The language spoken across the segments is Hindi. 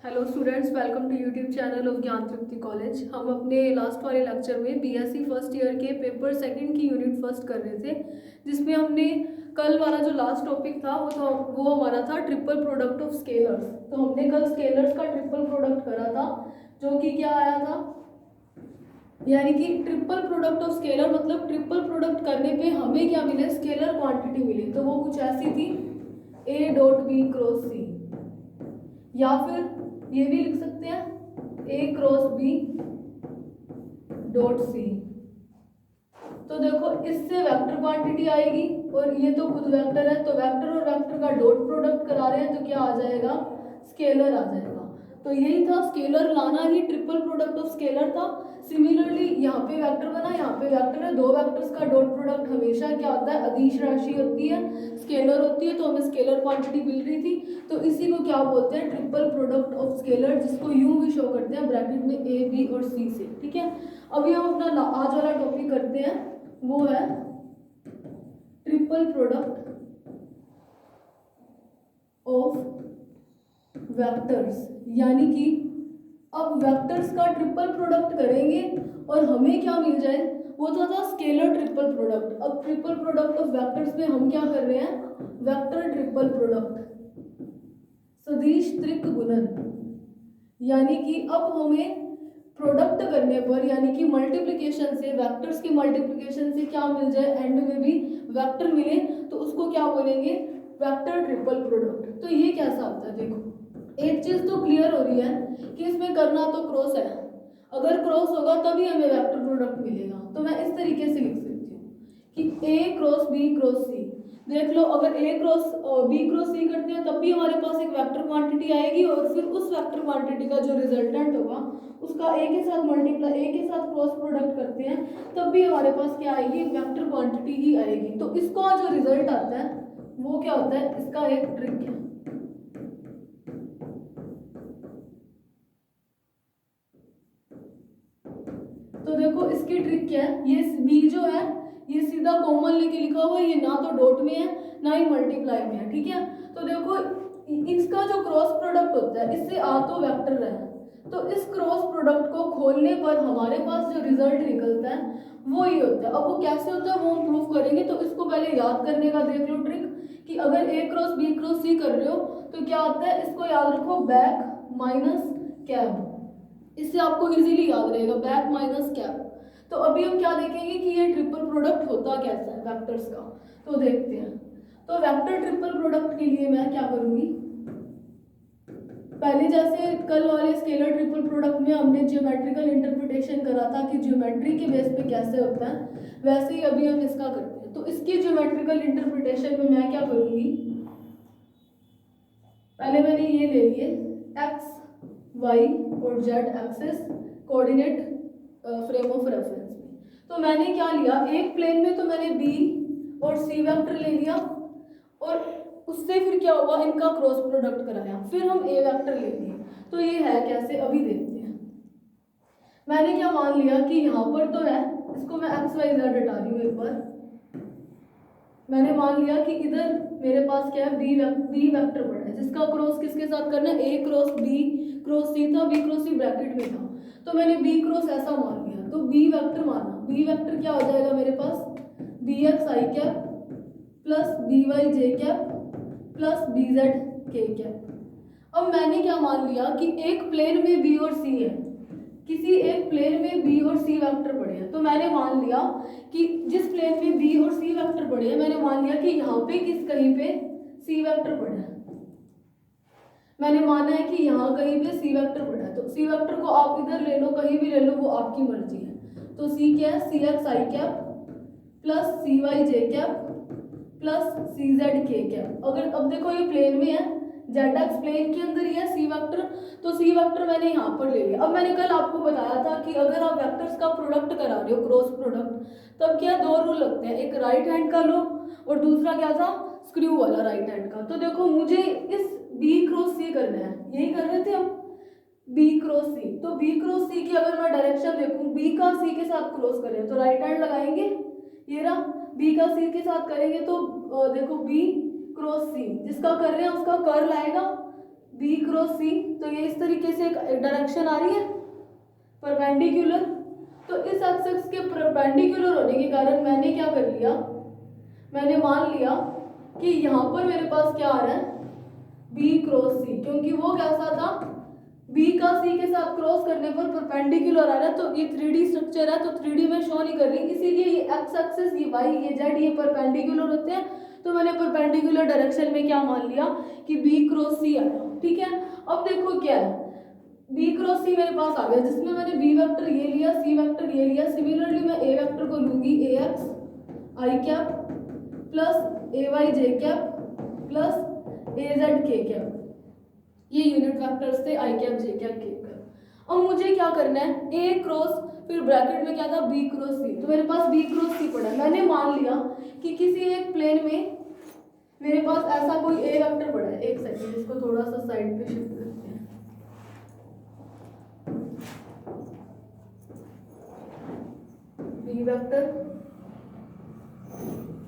Hello students, welcome to YouTube channel of Gyan Tripti college. हम अपने लास्ट वाले लेक्चर में बीएससी फर्स्ट ईयर के पेपर सेकंड की यूनिट फर्स्ट कर रहे थे, जिसमें हमने कल वाला जो लास्ट टॉपिक था वो हमारा था ट्रिपल प्रोडक्ट ऑफ स्केलर्स। तो हमने कल स्केलर्स का ट्रिपल प्रोडक्ट करा था, जो कि क्या आया था, यानी कि ट्रिपल प्रोडक्ट ऑफ स्केलर मतलब ट्रिपल प्रोडक्ट करने पे हमें क्या मिले, स्केलर क्वांटिटी मिली। तो वो कुछ ऐसी थी, ए डॉट बी क्रॉस सी, या फिर ये भी लिख सकते हैं ए क्रॉस बी डॉट सी। तो देखो इससे वेक्टर क्वांटिटी आएगी और ये तो खुद वेक्टर है, तो वेक्टर और वेक्टर का डॉट प्रोडक्ट करा रहे हैं तो क्या आ जाएगा, स्केलर आ जाएगा। तो यही था, स्केलर लाना ही ट्रिपल प्रोडक्ट ऑफ स्केलर था। सिमिलरली यहाँ पे वेक्टर बना, यहाँ पे वेक्टर है, दो वेक्टर्स का डॉट प्रोडक्ट हमेशा क्या होता है, अदिश राशि होती है, स्केलर होती है। तो हमें स्केलर क्वांटिटी मिल रही थी, तो इसी को क्या बोलते हैं, ट्रिपल प्रोडक्ट ऑफ स्केलर, जिसको यूं भी शो करते हैं ब्रैकेट में ए बी और सी से। ठीक है, अभी हम अपना आज वाला टॉपिक करते हैं, वो है ट्रिपल प्रोडक्ट ऑफ वेक्टर्स। यानी कि अब वेक्टर्स का ट्रिपल प्रोडक्ट करेंगे और हमें क्या मिल जाए, वो था स्केलर ट्रिपल प्रोडक्ट। अब ट्रिपल प्रोडक्ट ऑफ वेक्टर्स में हम क्या कर रहे हैं, वेक्टर ट्रिपल प्रोडक्ट, सदिश त्रिक गुणन। यानी कि अब हमें प्रोडक्ट करने पर, यानी कि मल्टीप्लिकेशन से, वेक्टर्स की मल्टीप्लिकेशन से क्या मिल जाए, एंड में भी वेक्टर मिले, तो उसको क्या बोलेंगे, वेक्टर ट्रिपल प्रोडक्ट। तो ये कैसा होता है, देखो एक चीज तो क्लियर हो रही है कि इसमें करना तो क्रॉस है, अगर क्रॉस होगा तभी हमें वेक्टर प्रोडक्ट मिलेगा। तो मैं इस तरीके से लिख सकती हूँ कि ए क्रॉस बी क्रॉस सी। देख लो, अगर ए क्रॉस बी क्रॉस सी करते हैं तब भी हमारे पास एक वेक्टर क्वांटिटी आएगी, और फिर उस वेक्टर क्वांटिटी का जो रिजल्टेंट होगा उसका ए के साथ मल्टीप्लाई, ए के साथ क्रॉस प्रोडक्ट करते हैं तब भी हमारे पास क्या आएगी, वेक्टर क्वांटिटी ही आएगी। तो इसका जो रिजल्ट आता है वो क्या होता है, इसका एक ट्रिक है। तो देखो इसकी ट्रिक क्या है, ये बी जो है ये सीधा कॉमन लेके लिखा हुआ है, ये ना तो डॉट में है ना ही मल्टीप्लाई में है। ठीक है, तो देखो इसका जो क्रॉस प्रोडक्ट होता है, इससे आ तो वेक्टर है, तो इस क्रॉस प्रोडक्ट को खोलने पर हमारे पास जो रिजल्ट निकलता है वो ये होता है। अब वो कैसे होता है वो हम प्रूफ करेंगे, तो इसको पहले याद करने का देख लो ट्रिक, कि अगर ए क्रॉस बी क्रॉस सी कर रहे हो तो क्या होता है, इसको याद रखो, बैक माइनस कैब, इससे आपको इजीली याद रहेगा, बैक माइनस कैप। तो अभी हम क्या देखेंगे कि ये ट्रिपल प्रोडक्ट होता कैसा है वेक्टर्स का, तो देखते हैं। तो वेक्टर ट्रिपल प्रोडक्ट के लिए मैं क्या करूंगी, पहले जैसे कल वाले स्केलर ट्रिपल प्रोडक्ट में हमने ज्योमेट्रिकल इंटरप्रिटेशन करा था कि ज्योमेट्री के बेस पे कैसे होता है, वैसे ही अभी हम इसका करते हैं। तो इसकी ज्योमेट्रिकल इंटरप्रिटेशन में मैं क्या करूंगी, पहले मैंने ये ले लिए एक्स वाई और z axes coordinate frame of reference में। तो मैंने क्या लिया, एक प्लेन में तो मैंने बी और सी वेक्टर ले लिया, और उससे फिर क्या हुआ, इनका क्रॉस प्रोडक्ट कराया, फिर हम ए वेक्टर ले लिए। तो ये है कैसे, अभी देखते हैं। मैंने क्या मान लिया कि यहाँ पर तो है, इसको मैं एक्स वाई जेड हटा रही हूँ एक बार। मैंने मान लिया कि इधर मेरे पास क्या है, बी वेक्टर पड़ा है, जिसका क्रॉस किसके साथ करना है, ए क्रॉस बी क्रॉस सी था, बी क्रॉस सी ब्रैकेट में था, तो मैंने बी क्रॉस ऐसा मान लिया, तो बी वेक्टर माना। बी वेक्टर क्या हो जाएगा मेरे पास, बी एक्स आई कैप प्लस बी वाई जे कैप प्लस बी जेड के कैप। अब मैंने क्या मान लिया कि एक प्लेन में बी और सी है, किसी एक प्लेन में बी और सी वेक्टर पड़े हैं, तो मैंने मान लिया कि जिस प्लेन में बी और सी वेक्टर पड़े हैं, मैंने मान लिया कि यहाँ पे कहीं पे सी वेक्टर पड़ा है। मैंने माना है कि यहाँ कहीं पे सी वेक्टर पड़ा है, तो सी वेक्टर को आप इधर ले लो, कहीं भी ले लो, वो आपकी मर्जी है। तो सी क्या है, सी एक्स आई कैप प्लस सी वाई जे कैप प्लस सी जेड के कैप। अगर अब देखो ये प्लेन में है, जेड एक्स प्लेन के अंदर ही है सी वेक्टर, तो सी वेक्टर मैंने यहाँ पर ले लिया। अब मैंने कल आपको बताया था कि अगर आप वेक्टर्स का प्रोडक्ट करा रहे हो, क्रॉस प्रोडक्ट, तब क्या दो रूल लगते हैं, एक राइट हैंड का लो और दूसरा क्या था, स्क्रू वाला राइट हैंड का। तो देखो मुझे इस बी क्रॉस सी करना है, यही कर रहे थे हम, बी क्रॉस सी। तो बी क्रॉस सी की अगर मैं डायरेक्शन देखूं, बी का सी के साथ क्रॉस करें तो राइट हैंड लगाएंगे, ये रहा, बी का सी के साथ करेंगे तो देखो बी क्रॉस सी, जिसका कर रहे हैं उसका कर्ल आएगा बी क्रॉस सी, तो ये इस तरीके से एक डायरेक्शन आ रही है परपेंडिकुलर। तो इस एक्सिस के परपेंडिकुलर होने के कारण मैंने क्या कर लिया, मैंने मान लिया कि यहाँ पर मेरे पास क्या आ रहा है, बी क्रॉस सी, क्योंकि वो कैसा था, बी का सी के साथ क्रॉस करने पर परपेंडिकुलर आ रहा है। तो ये 3D स्ट्रक्चर है, तो 3D में शो नहीं कर रही, इसीलिए ये एक्स एक्सिस, ये वाई, ये जेड, ये परपेंडिकुलर होते हैं। तो मैंने परपेंडिकुलर डायरेक्शन में क्या मान लिया कि बी क्रॉस सी आया। ठीक है, अब देखो क्या है, बी क्रॉस सी मेरे पास आ गया, जिसमें मैंने बी वेक्टर ये लिया, सी वेक्टर ये लिया। सिमिलरली मैं ए वेक्टर को लूंगी ए x I cap plus A Y J cap plus A Z के कैप, ये यूनिट वेक्टर्स थे, आई कैप जे कैप के कैप। अब मुझे क्या करना है, ए क्रॉस, फिर ब्रैकेट में क्या था, बी क्रॉस सी। तो मेरे पास बी क्रॉस सी पड़ा है। मैंने मान लिया कि किसी एक प्लेन में मेरे पास ऐसा कोई ए वेक्टर पड़ा है। एक सेकंड, इसको थोड़ा सा साइड पे शिफ्ट करते हैं। बी वेक्टर,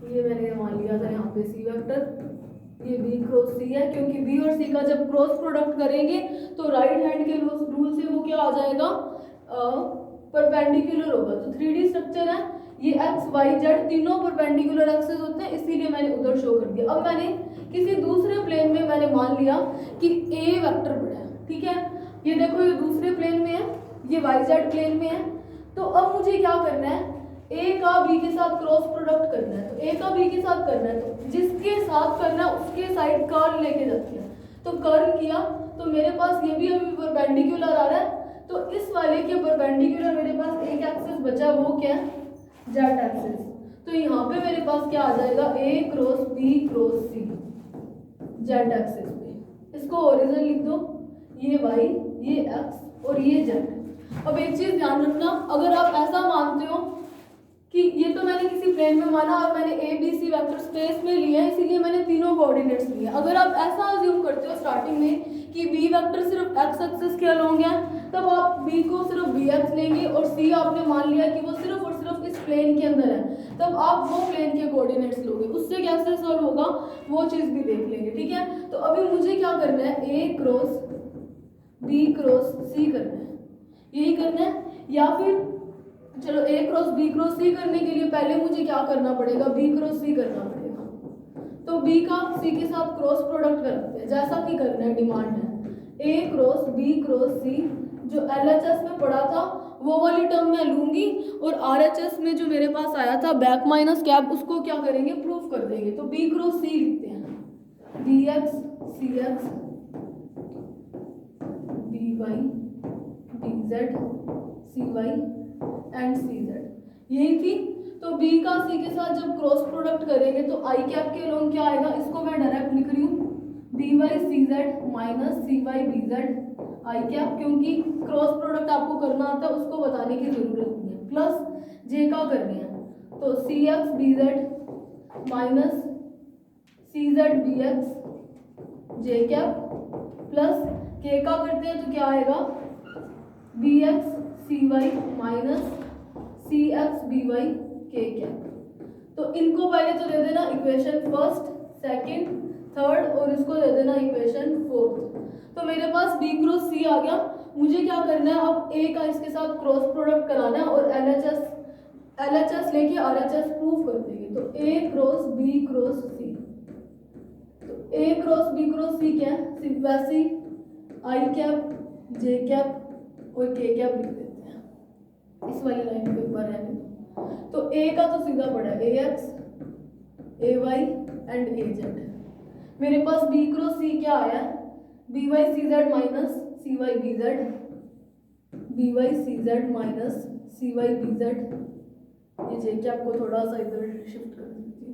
ये मैंने मान लिया था यहाँ पे सी वेक्टर, ये बी क्रॉस सी है, क्योंकि बी और सी का जब क्रॉस प्रोडक्ट करेंगे तो राइट हैंड के रूल से वो क्या आ जाएगा, परपेंडिकुलर होगा। तो 3D स्ट्रक्चर है, ये एक्स वाई जेड तीनों परपेंडिकुलर एक्सेस होते हैं, इसीलिए मैंने उधर शो कर दिया। अब मैंने किसी दूसरे प्लेन में मैंने मान लिया कि ए वेक्टर बड़ा है। ठीक है, ये देखो ये दूसरे प्लेन में है, ये वाई जेड प्लेन में है। तो अब मुझे क्या करना है, ए का बी के साथ क्रॉस प्रोडक्ट करना है। तो ए का बी के साथ करना है, तो जिसके साथ करना है उसके साइड कर्ल लेके जाती है। तो कर्ल किया तो मेरे पास ये भी अभी परपेंडिकुलर आ रहा है। तो इस वाले के परपेंडिकुलर मेरे पास एक एक्सिस बचा, वो क्या है, जेड एक्सिस। तो यहाँ पे मेरे पास क्या आ जाएगा, ए क्रॉस बी क्रॉस सी जेड एक्सिस पे। इसको ओरिजिन लिख दो, ये वाई, ये एक्स और ये जेड। अब एक चीज ध्यान रखना, अगर आप ऐसा मानते हो कि ये तो मैंने किसी प्लेन में माना और मैंने A B C vector space में लिया है, इसीलिए मैंने तीनों कोऑर्डिनेट्स लिए। अगर आप ऐसा अज्यूम करते हो स्टार्टिंग में कि बी वेक्टर सिर्फ एक्स एक्सिस के अलोंग है, तब आप बी को सिर्फ बी एक्स लेंगे और सी आपने मान लिया कि वो सिर्फ और सिर्फ इस प्लेन के अंदर है, तब आप वो प्लेन के कोऑर्डिनेट्स लोगे। उससे कैसे सॉल्व होगा वो चीज़ भी देख लेंगे। ठीक है, तो अभी मुझे क्या करना है, ए क्रॉस बी क्रॉस सी करना है, यही करना है। या फिर चलो ए क्रॉस बी क्रॉस सी करने के लिए पहले मुझे क्या करना पड़ेगा, बी क्रॉस सी करना पड़ेगा। तो बी का सी के साथ क्रॉस प्रोडक्ट करते हैं, जैसा कि करना है, डिमांड है। ए क्रॉस बी क्रॉस सी, जो एलएचएस में पढ़ा था वो वाली टर्म मैं लूंगी, और आरएचएस में जो मेरे पास आया था बैक माइनस कैप, उसको क्या करेंगे, प्रूफ कर देंगे। तो बी क्रॉस सी लिखते हैं, b x C x B y B Z C y and c z, यही थी। तो बी का सी के साथ जब क्रॉस प्रोडक्ट करेंगे तो आई कैप के लोग क्या आएगा, इसको मैं डायरेक्ट लिख रही हूँ, b Y C Z minus C Y B z i cap, क्योंकि क्रॉस प्रोडक्ट आपको करना आता है, उसको बताने की जरूरत नहीं है। प्लस जे का करने हैं, तो सी एक्स बी जेड माइनस सी जेड बी एक्स जे कैप, प्लस के का करते हैं तो क्या आएगा, B x C Y minus सी एक्स बी वाई के कैप। तो इनको पहले तो दे देना इक्वेशन फर्स्ट, सेकंड, थर्ड, और इसको दे देना इक्वेशन फोर्थ। तो मेरे पास बी क्रॉस सी आ गया। मुझे क्या करना है, अब ए का इसके साथ क्रॉस प्रोडक्ट कराना है और एलएचएस लेके आरएचएस प्रूफ कर देंगे। तो ए क्रॉस बी क्रॉस सी, तो ए क्रॉस बी क्रॉस सी क्या है, सिर्फ वैसे आई कैप जे कैप और के कैप लिख देते हैं, इस वाली लाइन को एक बार रहने दो। तो ए का तो सीधा पड़ा है, A X A Y and A Z. मेरे पास बी क्रॉस सी क्या आया, B Y C Z minus सी Y B Z, B Y C Z minus सी वाई बी जेड। ये जे कैप को थोड़ा सा इधर शिफ्ट कर दीजिए।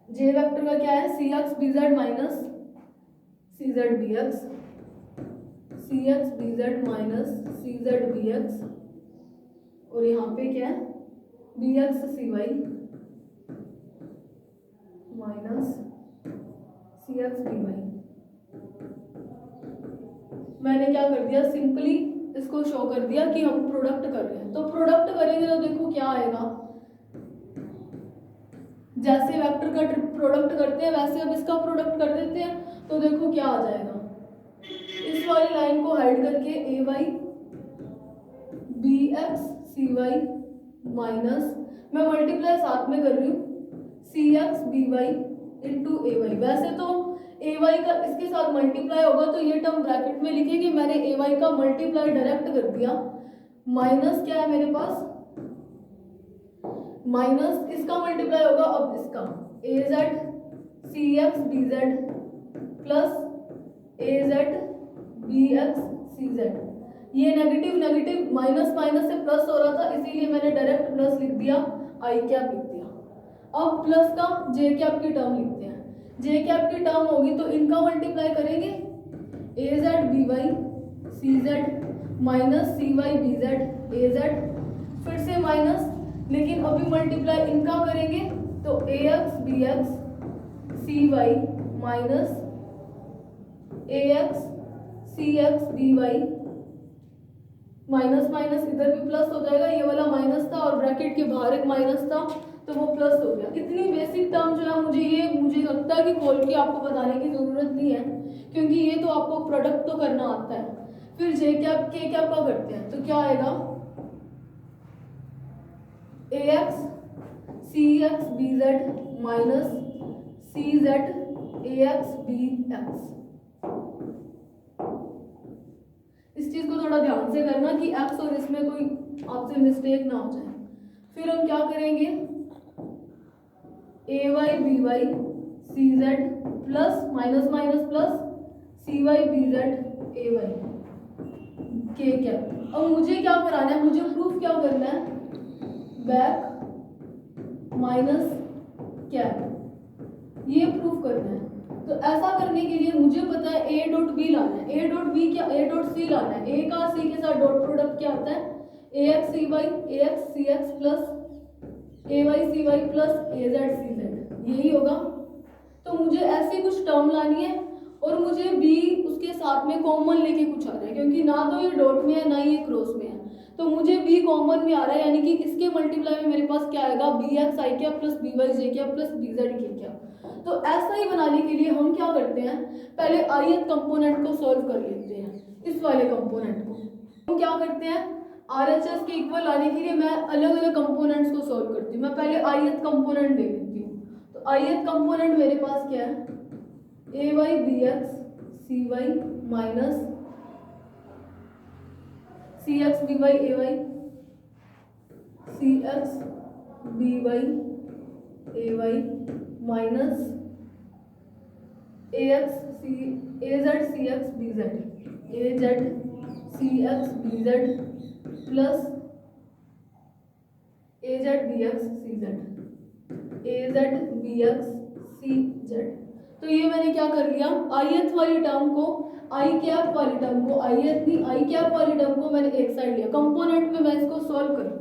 जे वेक्टर का क्या है, सी एक्स बी जेड माइनस सी जेड बी एक्स, सी एक्स बी जेड माइनस सी जेड बी एक्स, और यहाँ पे क्या है, B x C Y minus सी एक्स बी वाई। मैंने क्या कर दिया, सिंपली इसको शो कर दिया कि हम प्रोडक्ट कर रहे हैं। तो प्रोडक्ट करेंगे तो देखो क्या आएगा, जैसे वेक्टर का प्रोडक्ट करते हैं वैसे अब इसका प्रोडक्ट कर देते हैं। तो देखो क्या आ जाएगा, इस वाली लाइन को हाइड करके ए Y B x C Y minus, मैं मल्टीप्लाई साथ में कर रही हूँ, सी एक्स बी वाई इंटू ए वाई। वैसे तो ए वाई का इसके साथ मल्टीप्लाई होगा तो ये टर्म ब्रैकेट में लिखेंगे, मैंने ए वाई का मल्टीप्लाई डायरेक्ट कर दिया। माइनस क्या है मेरे पास, माइनस इसका मल्टीप्लाई होगा अब इसका, A Z C x B Z plus A Z B x C Z. ये नेगेटिव नेगेटिव माइनस माइनस से प्लस हो रहा था, इसीलिए मैंने डायरेक्ट प्लस लिख दिया, आई कैप लिख दिया। अब प्लस का जे कैप की टर्म लिखते हैं। जे कैप की टर्म होगी तो इनका मल्टीप्लाई करेंगे, A Z B Y C Z minus C Y B Z A Z, फिर से माइनस, लेकिन अभी मल्टीप्लाई इनका करेंगे तो A X B x C Y minus A X C x B Y, minus minus इधर भी प्लस हो जाएगा, ये वाला माइनस था और ब्रैकेट के बाहर एक माइनस था तो वो प्लस हो गया। इतनी बेसिक टर्म जो है मुझे लगता है कि खोल के आपको बताने की ज़रूरत नहीं है, क्योंकि ये तो आपको प्रोडक्ट तो करना आता है। फिर जे कैप के कैप का करते हैं तो क्या आएगा, A X C x B Z minus C Z A X B X. इस चीज को थोड़ा ध्यान से करना कि एक्स और इसमें कोई आपसे मिस्टेक ना हो जाए। फिर हम क्या करेंगे, A Y B Y C Z plus minus minus plus C Y B Z A Y के कैप। अब मुझे क्या कराना है, मुझे प्रूफ क्या करना है, बैक माइनस कैप, ये प्रूफ करना है। तो ऐसा करने के लिए मुझे पता है ए डॉट बी लाना है, ए डॉट बी क्या, ए डॉट सी लाना है। ए का सी के साथ डॉट प्रोडक्ट क्या आता है, A X C Y A X C x plus A Y C Y plus A Z C z, यही होगा। तो मुझे ऐसी कुछ टर्म लानी है और मुझे बी उसके साथ में कॉमन लेके कुछ आ रहा है, क्योंकि ना तो ये डॉट में है ना ये क्रॉस में है, तो मुझे बी कॉमन में आ रहा है, यानी कि इसके मल्टीप्लाई में मेरे पास क्या आएगा, बी एक्स आई क्या प्लस बी वाई जे क्या प्लस बी जेड के क्या। तो ऐसा ही बनाने के लिए हम क्या करते हैं, पहले ith कंपोनेंट को सॉल्व कर लेते हैं। इस वाले कंपोनेंट को हम क्या करते हैं, RHS के इक्वल लाने के लिए मैं अलग अलग कंपोनेंट्स को सॉल्व करती हूँ। मैं पहले ith कंपोनेंट ले लेती हूँ। तो ith कंपोनेंट मेरे पास क्या है, A Y B x C Y minus C x B Y A Y C x B Y A Y minus A X C A Z C x B Z A Z C x B Z plus A Z B x C Z A Z B x C Z. तो ये मैंने क्या कर लिया, ith वाली टर्म को आई कैप वाली टर्म को ith नहीं आई कैप वाली टर्म को मैंने एक साइड लिया, कंपोनेंट में मैं इसको सॉल्व करूँ।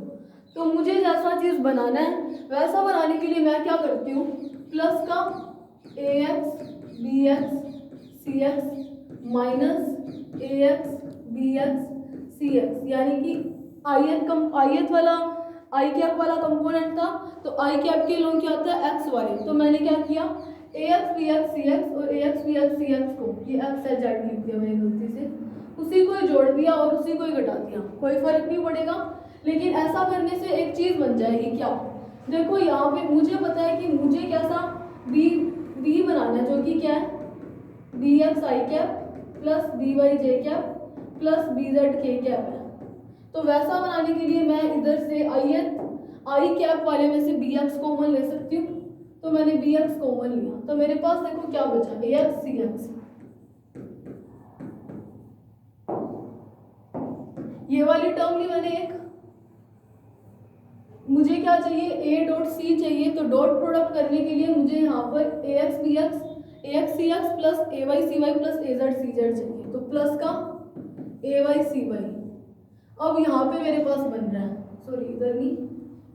तो मुझे जैसा चीज़ बनाना है वैसा बनाने के लिए मैं क्या करती हूँ, प्लस का ए X B x C x minus A X B x C x, यानी कि ith वाला आई कैप वाला कंपोनेंट था, तो आई कैप के लोग क्या होता है एक्स वाले, तो मैंने क्या किया ए एक्स बी एक्स सी एक्स और ए एक्स बी एक्स सी एक्स को, ये एक्स है जेड लिख दिया मैंने गलती से, उसी को ही जोड़ दिया और उसी को ही घटा दिया, कोई फर्क नहीं पड़ेगा। लेकिन ऐसा करने से एक चीज़ बन जाएगी, क्या, देखो यहाँ पे मुझे पता है कि मुझे कैसा बी बनाना है, जो कि क्या है बी एक्स आई कैप प्लस बी वाई जे कैप प्लस बी जेड के कैप है। तो वैसा बनाने के लिए मैं इधर से आई कैप वाले में से बी एक्स कॉमन ले सकती हूँ, तो मैंने बी एक्स कॉमन लिया, तो मेरे पास देखो क्या बचा, ए एक्स सी एक्स। ये वाली टर्म ली मैंने एक, मुझे क्या चाहिए, ए डॉट सी चाहिए, तो डॉट प्रोडक्ट करने के लिए मुझे यहाँ पर ए X B x C x plus A Y C Y plus A Z C Z चाहिए, तो प्लस का ए वाई सी वाई। अब यहाँ पे मेरे पास बन रहा है, सॉरी इधर नहीं,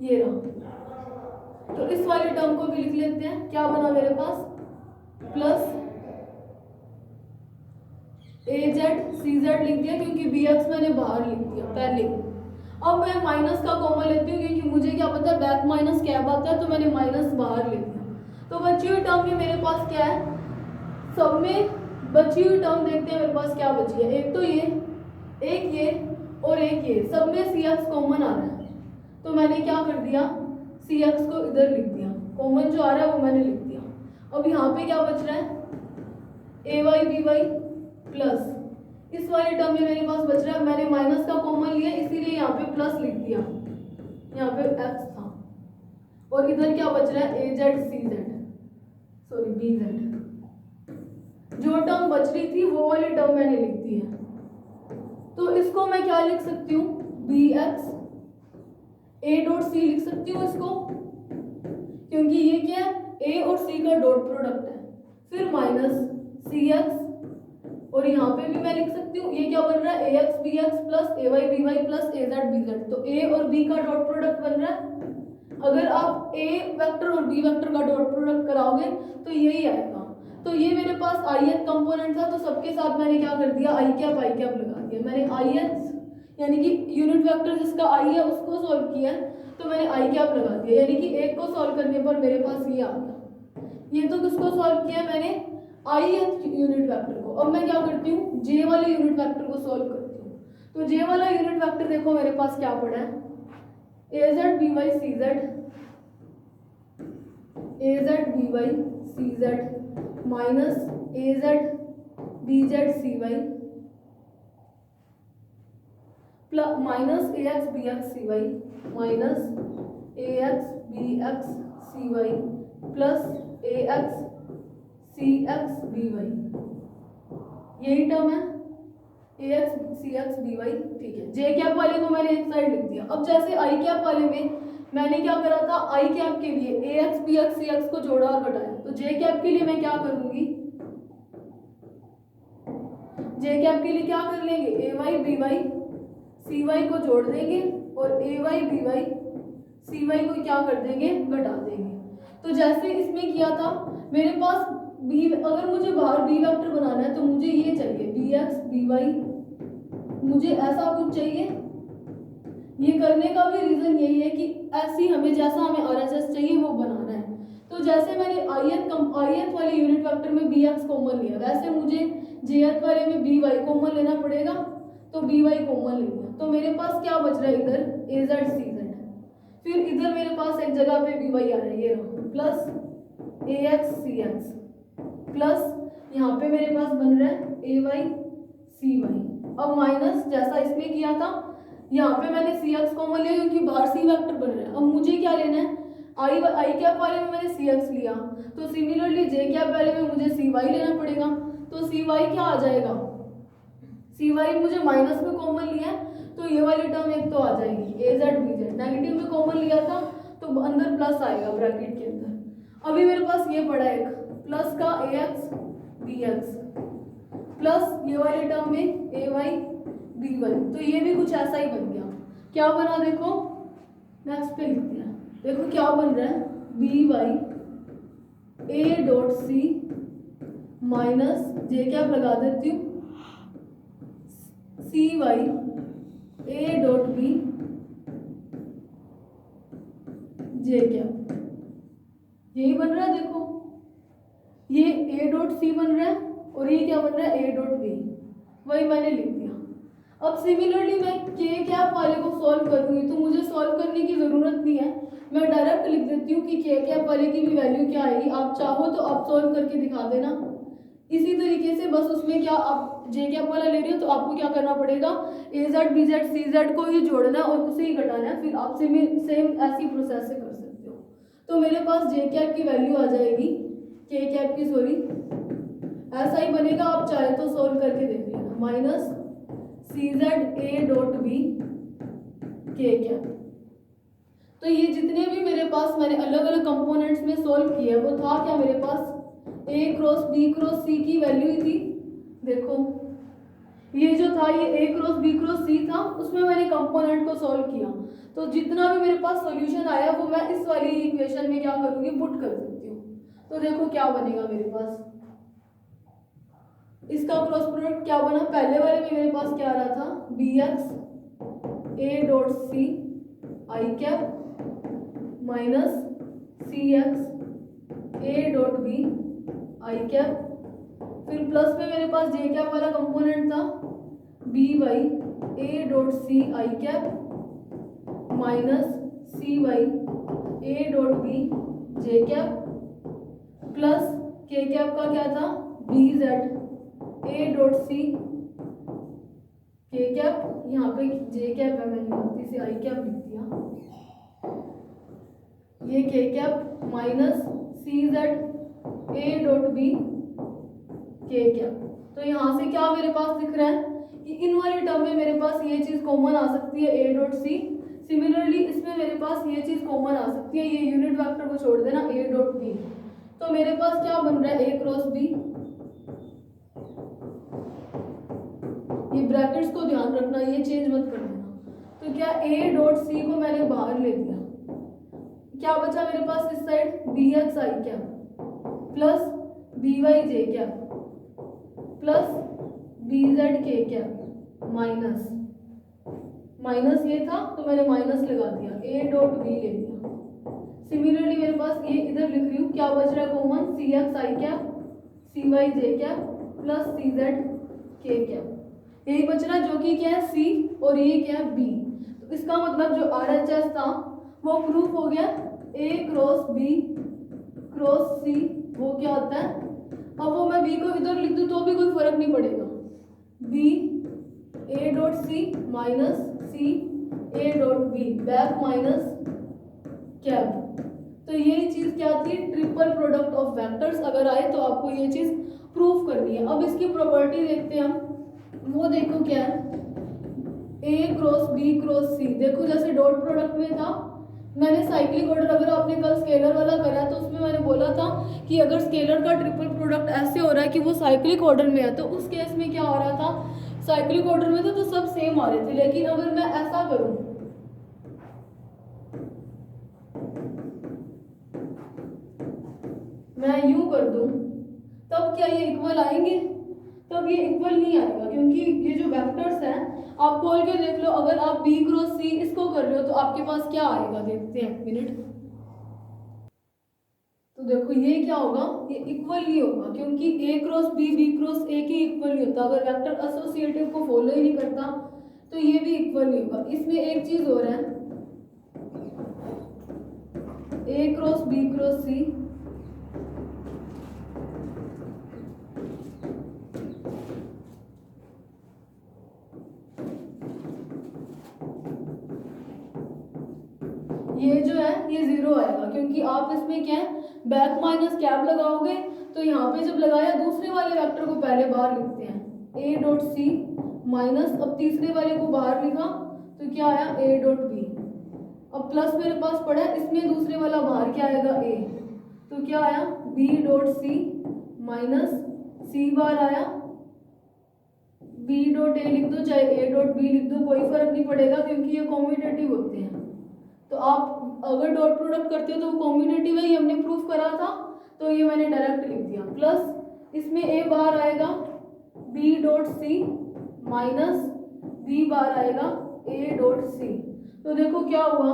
ये रहा, तो इस वाले टर्म को भी लिख लेते हैं। क्या बना मेरे पास, plus A Z C Z लिख दिया क्योंकि बी एक्स मैंने बाहर लिख दिया पहले। अब मैं माइनस का कॉमन लेती हूँ क्योंकि मुझे क्या पता है बैक माइनस कैब आता है, तो मैंने माइनस बाहर ले लिया। तो बची हुई टर्म में मेरे पास क्या है, सब में बची हुई टर्म देखते हैं मेरे पास क्या बची है। एक तो ये, एक ये और एक ये, सब में सी एक्स कॉमन आ रहा है, तो मैंने क्या कर दिया, सी एक्स को इधर लिख दिया, कॉमन जो आ रहा है वो मैंने लिख दिया। अब यहाँ पे क्या बच रहा है, A Y B Y plus इस वाली टर्म में मेरे पास बच रहा है, मैंने माइनस का कॉमन लिया इसीलिए यहाँ पे प्लस लिख दिया, यहाँ पे एक्स था। और इधर क्या बच रहा है, A Z C Z, sorry B Z. जो टर्म बच रही थी वो वाली टर्म मैंने लिख दी है। तो इसको मैं क्या लिख सकती हूँ, b x a dot c लिख सकती हूँ इसको, क्योंकि ये क्या है, ए और सी का डॉट प्रोडक्ट है। फिर माइनस सी एक्स, और यहाँ पे भी मैं लिख सकती हूँ, ये क्या बन रहा है, A X B x plus A Y B Y plus A Z B Z. तो ए और बी का डॉट प्रोडक्ट बन रहा है। अगर आप ए वेक्टर और बी वेक्टर का डॉट प्रोडक्ट कराओगे तो यही आएगा। तो ये मेरे पास ith कंपोनेंट था, तो सबके साथ मैंने क्या कर दिया, आई कैप लगा दिया। मैंने ith यानी कि यूनिट वेक्टर जिसका आई है उसको सॉल्व किया, तो मैंने आई कैप लगा दिया, यानी कि एक को सॉल्व करने पर मेरे पास ये आ गया। ये तो किसको सॉल्व किया मैंने, ith यूनिट वेक्टर को। अब मैं क्या करती हूँ, जे वाले यूनिट वेक्टर को सॉल्व करती हूँ। तो जे वाला यूनिट वेक्टर देखो मेरे पास क्या पड़ा है, A Z B Y C Z, A Z B Y C Z minus A Z B Z C Y plus minus A X B x C Y minus A X B x C Y plus A X C x B Y, यही टर्म है A X C x B Y. ठीक है, जे कैप वाले को मैंने एक साइड लिख दिया। अब जैसे आई कैप वाले में मैंने क्या करा था, आई कैप के लिए ए एक्स बी एक्स सी एक्स को जोड़ा और घटाया, तो जे कैप के लिए मैं क्या करूंगी, जे कैप के लिए क्या कर लेंगे, A Y B Y C Y को जोड़ देंगे और A Y B Y C Y को क्या कर देंगे, घटा देंगे। तो जैसे इसमें किया था, मेरे पास बी, अगर मुझे बाहर बी वेक्टर बनाना है तो मुझे ये चाहिए बी एक्स बी वाई, मुझे ऐसा कुछ चाहिए। ये करने का भी रीजन यही है कि ऐसी हमें जैसा हमें आरएचएस चाहिए वो बनाना है। तो जैसे मैंने ith वाले यूनिट वेक्टर में बी एक्स कॉमन लिया, वैसे मुझे jth वाले में बी वाई कॉमन लेना पड़ेगा, तो बी वाई कॉमन ले लिया। तो मेरे पास क्या बच रहा है, इधर ए जेड सी जेड, फिर इधर मेरे पास एक जगह पे बी वाई आ रहा है, ये plus A X C x plus यहाँ पे मेरे पास बन रहा है ए वाई सी वाई। अब माइनस जैसा इसमें किया था, यहाँ पे मैंने सी एक्स कॉमन लिया क्योंकि बाहर सी वेक्टर बन रहा है। अब मुझे क्या लेना है, आई कैप वाले में मैंने सी एक्स लिया, तो सिमिलरली जे कैप वाले में मुझे सी वाई लेना पड़ेगा। तो सी वाई क्या आ जाएगा, सी वाई मुझे माइनस में कॉमन लिया है, तो ये वाली टर्म एक तो आ जाएगी ए जेड बी जेड, नेगेटिव में कॉमन लिया था तो अंदर प्लस आएगा ब्रैकेट के अंदर। अभी मेरे पास ये पड़ा एक प्लस का ए एक्स बी एक्स प्लस ये वाली टर्म में ए वाई बी वाई, तो ये भी कुछ ऐसा ही बन गया। क्या बना देखो, नेक्स्ट पे लिखते हैं, देखो क्या बन रहा है, बी वाई ए डॉट सी माइनस जे कैप लगा देती हूँ सी वाई ए डॉट बी जे कैप, यही बन रहा है। देखो ये ए डॉट सी बन रहा है और ये क्या बन रहा है, ए डॉट बी, वही मैंने लिख दिया। अब सिमिलरली मैं के कैप वाले को सॉल्व करूंगी, तो मुझे सॉल्व करने की जरूरत नहीं है, मैं डायरेक्ट लिख देती हूँ कि के कैप वाले की भी वैल्यू क्या आएगी। आप चाहो तो आप सॉल्व करके दिखा देना। इसी तरीके से बस उसमें क्या, आप जे कैप वाला ले रहे हो तो आपको क्या करना पड़ेगा, A Z B Z C Z को ही जोड़ना है और उसे ही घटाना है, फिर आप सेम ऐसी प्रोसेस से कर सकते हो। तो मेरे पास जे कैप की वैल्यू आ जाएगी, के कैप की सॉरी, ऐसा ही बनेगा, आप चाहे तो सॉल्व करके देख लेना, minus C Z a dot b k cap. तो ये जितने भी मेरे पास मैंने अलग अलग कंपोनेंट्स में सॉल्व किया, वो था क्या, मेरे पास ए क्रॉस बी क्रॉस सी की वैल्यू ही थी। देखो ये जो था, ये ए क्रॉस बी क्रॉस सी था, उसमें मैंने कंपोनेंट को सॉल्व किया। तो जितना भी मेरे पास सॉल्यूशन आया वो मैं इस वाली इक्वेशन में क्या करूँगी, पुट कर सकती हूँ। तो देखो क्या बनेगा मेरे पास, इसका क्रॉस प्रोडक्ट क्या बना, पहले वाले में मेरे पास क्या आ रहा था, b x a dot c i cap minus C x a dot b i cap, फिर प्लस में मेरे पास जे कैप वाला कंपोनेंट था b Y A dot c i cap minus C Y A dot B J cap plus k cap का क्या था b Z a dot c k cap, यहाँ पे जे कैप है मैंने गलती से आई कैप लिख दिया, ये k cap minus C Z a dot b k cap. तो यहाँ से क्या मेरे पास दिख रहा है कि इन वाले टर्म में मेरे पास ये चीज़ कॉमन आ सकती है ए डॉट सी, सिमिलरली इसमें मेरे पास ये चीज़ कॉमन आ सकती है, ये यूनिट वेक्टर को छोड़ देना ए डॉट बी। तो मेरे पास क्या बन रहा है ए क्रॉस बी, ये ब्रैकेट्स को ध्यान रखना, ये चेंज मत कर देना। तो क्या ए डॉट सी को मैंने बाहर ले दिया, क्या बचा मेरे पास इस साइड बी एक्स आई कैप प्लस बी वाई जे कैप प्लस बी जेड के कैप माइनस माइनस ये था तो मैंने माइनस लगा दिया, ए डॉट बी ले लिया। सिमिलरली मेरे पास ये इधर लिख रही हूँ, क्या बच रहा है कॉमन, सी एक्स आई कैप सी वाई जे कैप प्लस सी जेड के कैप, यही बच रहा जो कि क्या है सी और ये क्या है बी। तो इसका मतलब जो आर एच एस था वो प्रूफ हो गया, ए क्रॉस बी क्रॉस सी वो क्या होता है, अब वो मैं बी को इधर लिख दूँ तो भी कोई फर्क नहीं पड़ेगा, b a dot C minus c a dot b back minus cap. तो ये चीज़ क्या थी, ट्रिपल प्रोडक्ट ऑफ वेक्टर्स अगर आए तो आपको ये चीज़ प्रूफ करनी है। अब इसकी प्रॉपर्टी देखते हैं हम, वो देखो क्या है, ए क्रॉस बी क्रॉस सी, देखो जैसे डॉट प्रोडक्ट में था मैंने साइक्लिक ऑर्डर, अगर आपने कल स्केलर वाला करा तो उसमें मैंने बोला था कि अगर स्केलर का ट्रिपल प्रोडक्ट ऐसे हो रहा है कि वो साइक्लिक ऑर्डर में है तो उस केस में क्या हो रहा था, साइक्लिक ऑर्डर में था तो सब सेम आ रहे थे, लेकिन अगर मैं ऐसा करूं, मैं यूं कर दूं, तब क्या ये इक्वल आएंगे, तब ये इक्वल नहीं आएगा, क्योंकि ये जो वेक्टर्स हैं आप खोल के देख लो, अगर आप बी क्रॉस सी इसको कर रहे हो तो आपके पास क्या आएगा, देखते हैं एक मिनट। तो देखो ये क्या होगा, ये इक्वल नहीं होगा, क्योंकि ए क्रॉस बी क्रॉस ए की इक्वल नहीं होता, अगर वेक्टर एसोसिएटिव को फॉलो ही नहीं करता तो ये भी इक्वल नहीं होगा। इसमें एक चीज और है, ए क्रॉस बी क्रॉस सी ये जो है ये जीरो आएगा, क्योंकि आप इसमें क्या है बैक माइनस कैप लगाओगे, तो यहाँ पे जब लगाया दूसरे वाले वेक्टर को पहले बाहर लिखते हैं ए डॉट सी माइनस, अब तीसरे वाले को बाहर लिखा तो क्या आया ए डॉट बी, अब प्लस मेरे पास पड़ा है इसमें दूसरे वाला बाहर क्या आएगा ए, तो क्या आया बी डॉट सी माइनस सी बार आया बी डॉट ए लिख दो चाहे ए डॉट बी लिख दो, कोई फर्क नहीं पड़ेगा क्योंकि ये कॉम्यूटेटिव होते हैं। तो आप अगर डॉट प्रोडक्ट करते हो तो वो कॉम्बिनेटिव है, ये हमने प्रूफ करा था, तो ये मैंने डायरेक्ट लिख दिया, प्लस इसमें ए बाहर आएगा बी डॉट सी माइनस बी बाहर आएगा ए डॉट सी। तो देखो क्या हुआ,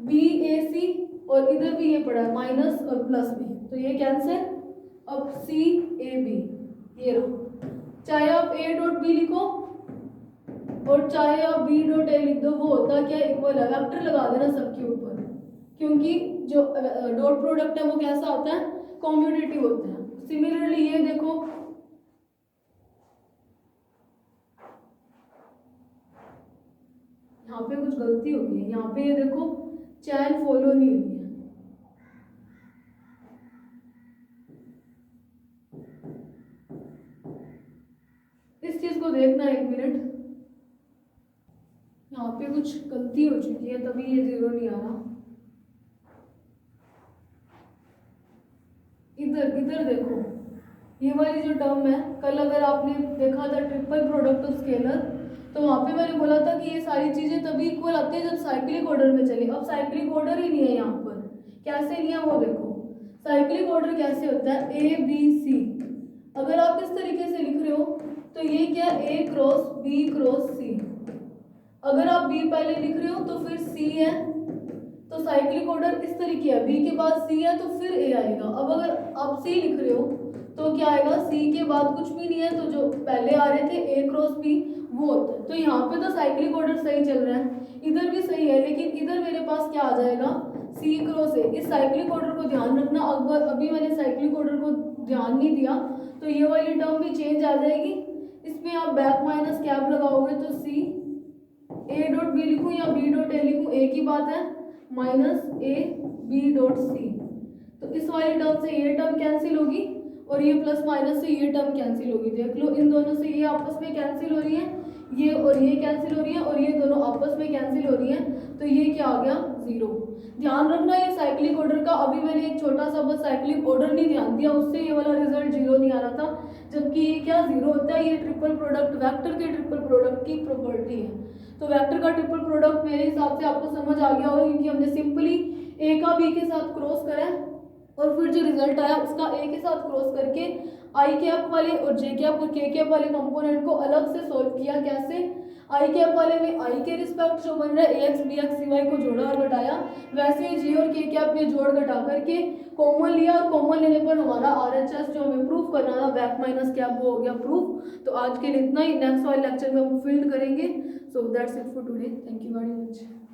बी ए सी और इधर भी ये पड़ा है माइनस और प्लस भी, तो ये कैंसिल, अब सी ए बी ये रहो, चाहे आप ए डॉट बी लिखो और चाहे आप बी डॉट ए लिख दो, वो होता क्या इक्वल है, वेक्टर लगा देना सबके ऊपर, क्योंकि जो डॉट प्रोडक्ट है वो कैसा होता है कॉम्यूटेटिव होता है। सिमिलरली ये देखो यहाँ पे कुछ गलती हो गई है, यहाँ पे ये देखो चैन फॉलो नहीं हुई है, इस चीज को देखना एक मिनट, यहाँ पे कुछ गलती हो चुकी है तभी ये जीरो नहीं आ रहा। इधर इधर देखो ये वाली जो टर्म है, कल अगर आपने देखा था ट्रिपल प्रोडक्ट ऑफ स्केलर, तो वहाँ पे मैंने बोला था कि ये सारी चीजें तभी इक्वल आती है जब साइक्लिक ऑर्डर में चले। अब साइक्लिक ऑर्डर ही नहीं है यहाँ पर, कैसे नहीं है वो देखो, साइक्लिक ऑर्डर कैसे होता है ए बी सी, अगर आप इस तरीके से लिख रहे हो तो ये क्या, ए क्रॉस बी क्रॉस सी। अगर आप बी पहले लिख रहे हो तो फिर सी है, तो साइक्लिक ऑर्डर इस तरीके है, बी के बाद सी है तो फिर ए आएगा। अब अगर आप सी लिख रहे हो तो क्या आएगा, सी के बाद कुछ भी नहीं है, तो जो पहले आ रहे थे ए क्रॉस बी वो होता है। तो यहाँ पे तो साइक्लिक ऑर्डर सही चल रहा है, इधर भी सही है, लेकिन इधर मेरे पास क्या आ जाएगा, सी क्रॉस ए। इस साइक्लिक ऑर्डर को ध्यान रखना, अभी मैंने साइक्लिक ऑर्डर को ध्यान नहीं दिया तो ये वाली टर्म भी चेंज आ जाएगी। इसमें आप बैक माइनस कैप लगाओगे तो सी, ए डॉट बी लिखूं या बी डॉट ए लिखूं एक ही बात है, minus a b dot c. तो इस वाली टर्म से ये टर्म कैंसिल होगी और ये प्लस माइनस से ये टर्म कैंसिल होगी। देख लो इन दोनों से ये आपस में कैंसिल हो रही है, ये और ये कैंसिल हो रही है और ये दोनों आपस में कैंसिल हो रही है, तो ये क्या आ गया, जीरो। ध्यान रखना ये साइक्लिक ऑर्डर का, अभी मैंने एक छोटा सा बस साइक्लिक ऑर्डर नहीं ध्यान दिया, उससे ये वाला रिजल्ट जीरो नहीं आ रहा था, जबकि ये क्या जीरो होता है, ये ट्रिपल प्रोडक्ट, वेक्टर के ट्रिपल प्रोडक्ट की प्रॉपर्टी है। तो वेक्टर का ट्रिपल प्रोडक्ट मेरे हिसाब से आपको समझ आ गया होगा, क्योंकि हमने सिंपली ए का बी के साथ क्रॉस करा है और फिर जो रिजल्ट आया उसका ए के साथ क्रॉस करके आई कैप वाले और जे कैप और के कैप वाले कंपोनेंट को अलग से सॉल्व किया। कैसे, आई कैप वाले में आई के रिस्पेक्ट जो बन रहा है A X B x C Y को जोड़ा और घटाया, वैसे ही जे और के कैप में जोड़ घटा करके कॉमन लिया और कॉमन लेने पर हमारा RHS जो हमें प्रूफ करना था बैक माइनस कैप वो हो गया प्रूफ। तो आज के लिए इतना ही, नेक्स्ट वाले लेक्चर में हम फील्ड करेंगे। So that's it for today, thank you very much.